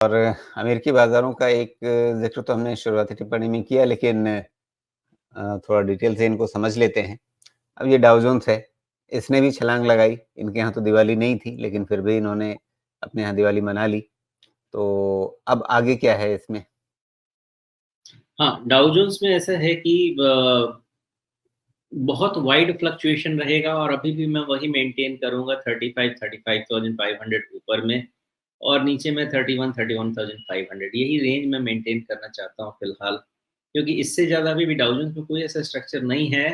और अमेरिकी बाज़ारों का एक ज़िक्र तो हमने शुरुआती टिप्पणी में किया, लेकिन थोड़ा डिटेल से इनको समझ लेते हैं। अब ये डाउ जोन्स है, इसने भी छलांग लगाई। इनके यहाँ तो दिवाली नहीं थी, लेकिन फिर भी इन्होंने अपने यहाँ दिवाली मना ली। तो अब आगे क्या है इसमें? हाँ, डाउ जोन्स में ऐसा है कि बहुत वाइड फ्लक्चुएशन रहेगा और अभी भी मैं वही मेंटेन करूँगा 35,500 ऊपर में, और नीचे में 31,500 यही रेंज मैं मेंटेन करना चाहता हूँ फ़िलहाल। क्योंकि इससे ज़्यादा अभी भी डाउ जोन्स में कोई ऐसा स्ट्रक्चर नहीं है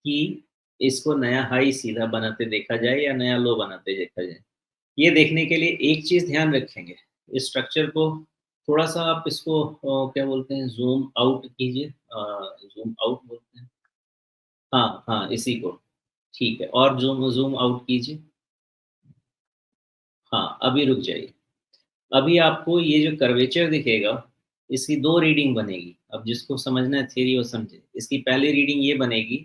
कि इसको नया हाई सीधा बनाते देखा जाए या नया लो बनाते देखा जाए। ये देखने के लिए एक चीज़ ध्यान रखेंगे, इस स्ट्रक्चर को थोड़ा-सा आप इसको क्या बोलते हैं, ज़ूम आउट कीजिए, ज़ूम आउट बोलते हैं। हाँ, हाँ, इसी को, ठीक है, और ज़ूम ज़ूम आउट कीजिए। हाँ, अभी रुक जाइए। अभी आपको ये जो कर्वेचर दिखेगा, इसकी 2 रीडिंग बनेगी। अब जिसको समझना है थ्योरी वो समझे। इसकी पहली रीडिंग ये बनेगी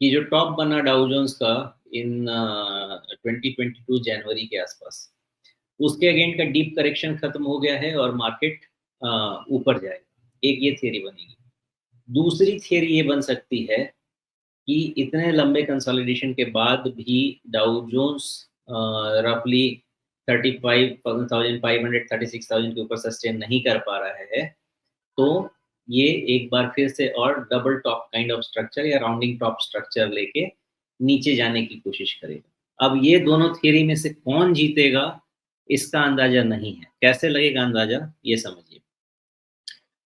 कि जो टॉप बना डाउ जोन्स का इन 2022 जनवरी के आसपास, उसके अगेंस्ट का डीप करेक्शन खत्म हो गया है और मार्केट ऊपर जाएगा। एक ये थ्योरी बनेगी। दूसरी थ्योरी ये बन सकती है कि इतने लंबे कंसोलिडेशन के बाद भी डाउ जोन्स रफली 35,500 36,000 के ऊपर सस्टेन नहीं कर पा रहा है, तो ये एक बार फिर से और double top kind of structure या राउंडिंग टॉप स्ट्रक्चर लेके नीचे जाने की कोशिश करेगा। अब ये दोनों थियरी में से कौन जीतेगा, इसका अंदाजा नहीं है। कैसे लगेगा अंदाजा, ये समझिए।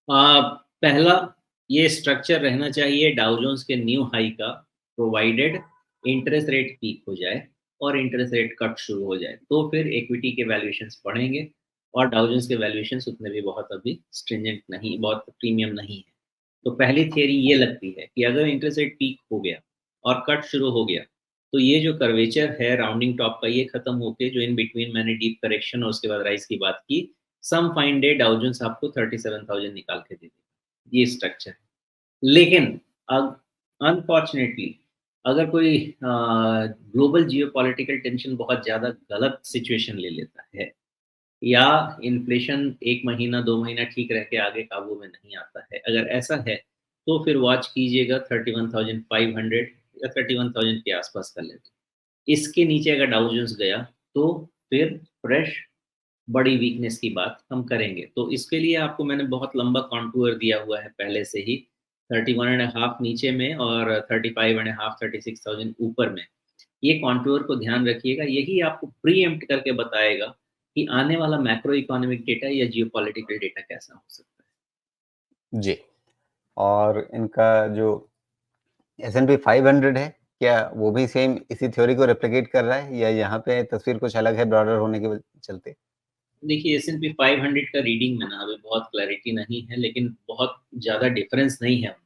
पहला, ये स्ट्रक्चर रहना चाहिए डाउ जोन्स के न्यू हाई का, प्रोवाइडेड इंटरेस्ट रेट पीक हो जाए और इंटरेस्ट रेट कट शुरू हो जाए, तो फिर इक्विटी के वैल्यूएशंस बढ़ेंगे। और डाउ जोन्स के वैल्यूएशंस उतने भी बहुत अभी स्ट्रिंजेंट नहीं, बहुत प्रीमियम नहीं है। तो पहली थियरी ये लगती है कि अगर इंटरेस्ट रेट पीक हो गया और कट शुरू हो गया, तो ये जो कर्वेचर है राउंडिंग टॉप का, ये खत्म होके जो इन बिटवीन मैंने डीप करेक्शन और उसके बाद राइज की बात की, some fine day Dow Jones आपको 37,000 निकाल के दे देगा। ये स्ट्रक्चर है। लेकिन अब अनफॉर्चुनेटली अगर कोई ग्लोबल जियोपॉलिटिकल टेंशन बहुत ज़्यादा गलत सिचुएशन ले लेता है, या इन्फ्लेशन 1 महीना 2 महीना ठीक रह के आगे काबू में नहीं आता है, अगर ऐसा है, तो फिर वॉच कीजिएगा 31,500 या 31,000 के आसपास का लेवल। इसके नीचे अगर डाउ जोन्स गया, तो फिर फ्रेश बड़ी वीकनेस की बात हम करेंगे। तो इसके लिए आपको मैंने बहुत लंबा कॉन्टूर दिया हुआ है पहले से ही, 31.5 नीचे में और 35.5 36,000 ऊपर में। ये कॉन्टूर को ध्यान रखिएगा, यही आपको प्रीएम्प्ट करके बताएगा कि आने वाला मैक्रो इकोनॉमिक डेटा या जियोपॉलिटिकल डेटा कैसा हो सकता जी। और इनका जो S&P 500 है, क्या वो भी सेम इसी थ्योरी को रेप्लिकेट कर रहा है, या यहाँ पे तस्वीर कुछ अलग है ब्रॉडर होने के चलते? है। देखिए, S&P 500 का रीडिंग में ना अभी बहुत क्लैरिटी नहीं है, लेकिन बहुत ज़्यादा डिफरेंस नहीं है उनका।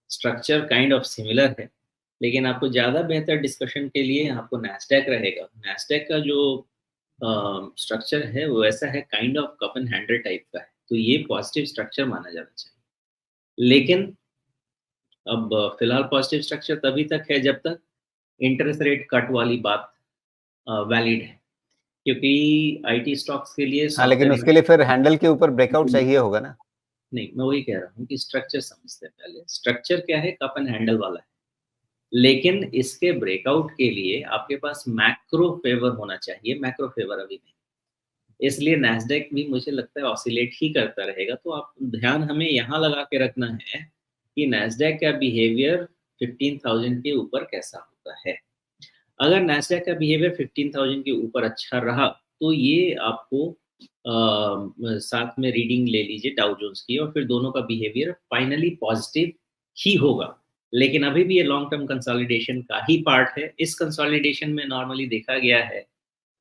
स्ट्रक्चर काइंड ऑफ सिमिलर है, लेकिन आपको ज़्यादा बेहतर डिस्कशन के लिए आपको नैस्डैक रहेगा। नैस्डैक का जो स्ट्रक्चर है वो ऐसा है, kind of cup and handle type का है, तो ये पॉजिटिव स्ट्रक्चर माना जाना चाहिए। लेकिन अब फिलहाल पॉजिटिव स्ट्रक्चर तभी तक है जब तक इंटरेस्ट रेट कट वाली बात वैलिड है, क्योंकि आईटी स्टॉक्स के लिए हाँ, लेकिन सॉफ्टवेयर उसके लिए फिर हैंडल के ऊपर ब्रेकआउट चाहिए होगा ना? नहीं, मैं वही कह रहा हूँ कि स्ट्रक्चर समझते हैं पहले। स्ट्रक्चर क्या है, कप एंड हैंडल वाला है, लेकिन इसके ब्रेकआउट के लिए आपके पास मैक्रो फेवर होना चाहिए, मैक्रो फेवर अभी नहीं। इसलिए नैस्डैक भी मुझे लगता है ऑसिलेट ही करता रहेगा। तो आप ध्यान हमें यहाँ लगा के रखना है कि नैस्डैक का बिहेवियर 15,000 के ऊपर कैसा होता है। अगर नैस्डैक का बिहेवियर 15,000 के ऊपर अच्छा रहा, तो ये आपको साथ में रीडिंग ले लीजिए डाउ जोन्स की, और फिर दोनों का बिहेवियर फाइनली पॉजिटिव ही होगा। लेकिन अभी भी ये लॉन्ग टर्म कंसोलिडेशन का ही पार्ट है। इस कंसोलिडेशन में नॉर्मली देखा गया है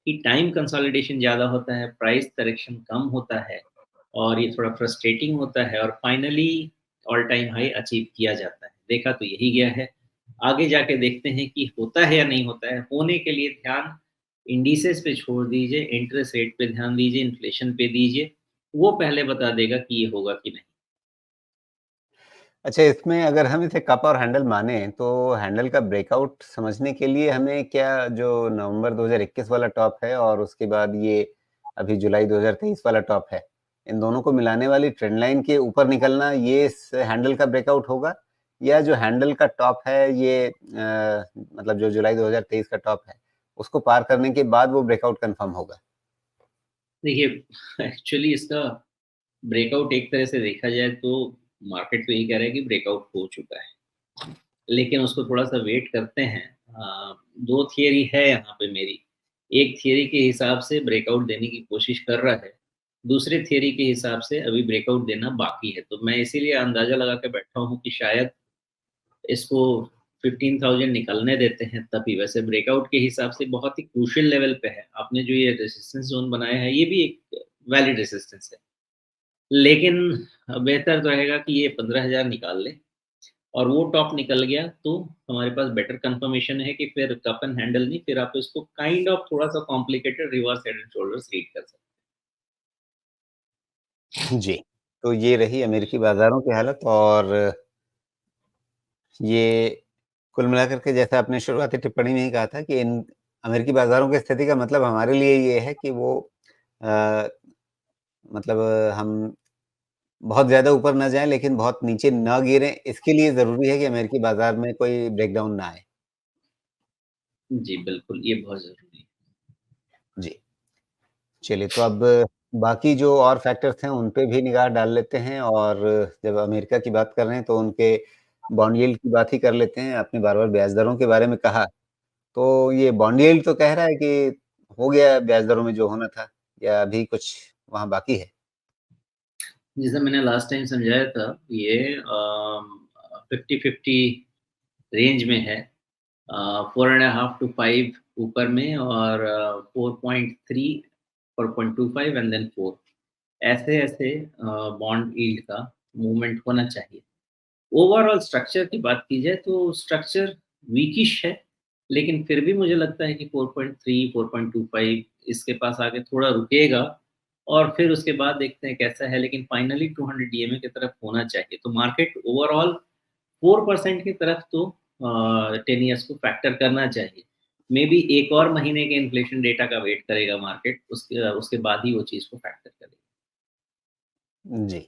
कि टाइम कंसोलिडेशन ज़्यादा होता है, प्राइस करेक्शन कम होता है, और ये थोड़ा फ्रस्ट्रेटिंग होता है, और finally all time high achieve किया जाता है। देखा तो यही गया है। आगे जाके देखते हैं कि होता है या नहीं होता है। होने के लिए ध्यान इंडिसेस पे छोड़ दीजिए, इंटरेस्ट रेट पे ध्यान दीजिए, इन्फ्लेशन पे दीजिए। वो पहले बता देगा कि ये होगा कि नहीं। अच्छा, इसमें अगर हम इसे कप और हैंडल माने, तो हैंडल का ब्रेकआउट समझने के लिए हमें क्या जो नवंबर 2021 वाला टॉप है और उसके बाद ये अभी जुलाई 2023 वाला टॉप है। इन दोनों को मिलाने वाली ट्रेंड लाइन के ऊपर निकलना ये इस हैंडल का ब्रेकआउट होगा या जो हैंडल का टॉप है ये मतलब जो जुलाई 2023 का टॉप है, उसको पार करने के बाद वो ब्रेकआउट कन्फर्म होगा? देखिए एक्चुअली इसका ब्रेकआउट एक तरह से देखा जाए तो मार्केट तो यही कह रहा है कि ब्रेकआउट हो चुका है, लेकिन उसको थोड़ा-सा वेट करते हैं। 2 थियरी है यहाँ पे मेरी। एक थियरी के हिसाब से ब्रेकआउट देने की कोशिश कर रहा है, दूसरे थियरी के हिसाब से अभी ब्रेकआउट देना बाकी है। तो मैं इसीलिए अंदाज़ा लगा के बैठा हूँ कि शायद इसको 15,000 निकलने देते हैं तभी। वैसे ब्रेकआउट के हिसाब से बहुत ही क्रूशियल लेवल पे है। आपने जो ये रेजिस्टेंस ज़ोन बनाया है, ये भी एक वैलिड रेजिस्टेंस है। लेकिन बेहतर तो रहेगा कि ये 15,000 निकाल ले और वो टॉप निकल गया तो हमारे पास बेटर कंफर्मेशन है कि फिर कप एंड हैंडल नहीं, फिर आप इसको काइंड ऑफ थोड़ा-सा complicated reverse head and shoulders read कर सकते जी। तो ये रही अमेरिकी बाज़ारों की हालत और ये कुल मिलाकर के जैसा आपने शुरुआती टिप्पणी में ही कहा था कि इन अमेरिकी बाज़ारों की स्थिति का मतलब हमारे लिए ये है कि वो अ, मतलब हम बहुत ज़्यादा ऊपर ना जाएँ लेकिन बहुत नीचे ना गिरें, इसके लिए ज़रूरी है कि अमेरिकी बाज़ार में कोई ब्रेकडाउन ना आए। हैं। जी, बिल्कुल, ये बहुत ज़रूरी है। जी। चलिए तो अब बाकी जो और फैक्टर्स हैं उन पे भी निगाह डाल लेते हैं और जब अमेरिका की बात कर रहे हैं तो उनके बॉन्ड यील्ड की बात ही कर लेते हैं। आपने बार-बार ब्याज दरों के बारे में कहा, तो ये बॉन्ड यील्ड तो कह रहा है कि हो गया ब्याज दरों में जो होना था या अभी कुछ वहाँ बाकी है? जैसा मैंने लास्ट टाइम समझाया था, ये 50-50 रेंज में है। 4.5 टू 5 ऊपर में और 4.3, 4.25 एंड देन 4 ऐसे-ऐसे बॉन्ड यील्ड का मूवमेंट होना चाहिए। ओवरऑल स्ट्रक्चर की बात की जाए तो स्ट्रक्चर वीकिश है, लेकिन फिर भी मुझे लगता है कि 4.3, 4.25 इसके पास आके थोड़ा रुकेगा और फिर उसके बाद देखते हैं कैसा है, लेकिन फाइनली 200 डीएमए की तरफ होना चाहिए। तो मार्केट ओवरऑल 4% की तरफ तो 10 इयर्स को फैक्टर करना चाहिए। मेबी एक और महीने के इन्फ्लेशन डेटा का वेट करेगा मार्केट, उसके बाद ही वो चीज़ को फैक्टर करेगा। जी।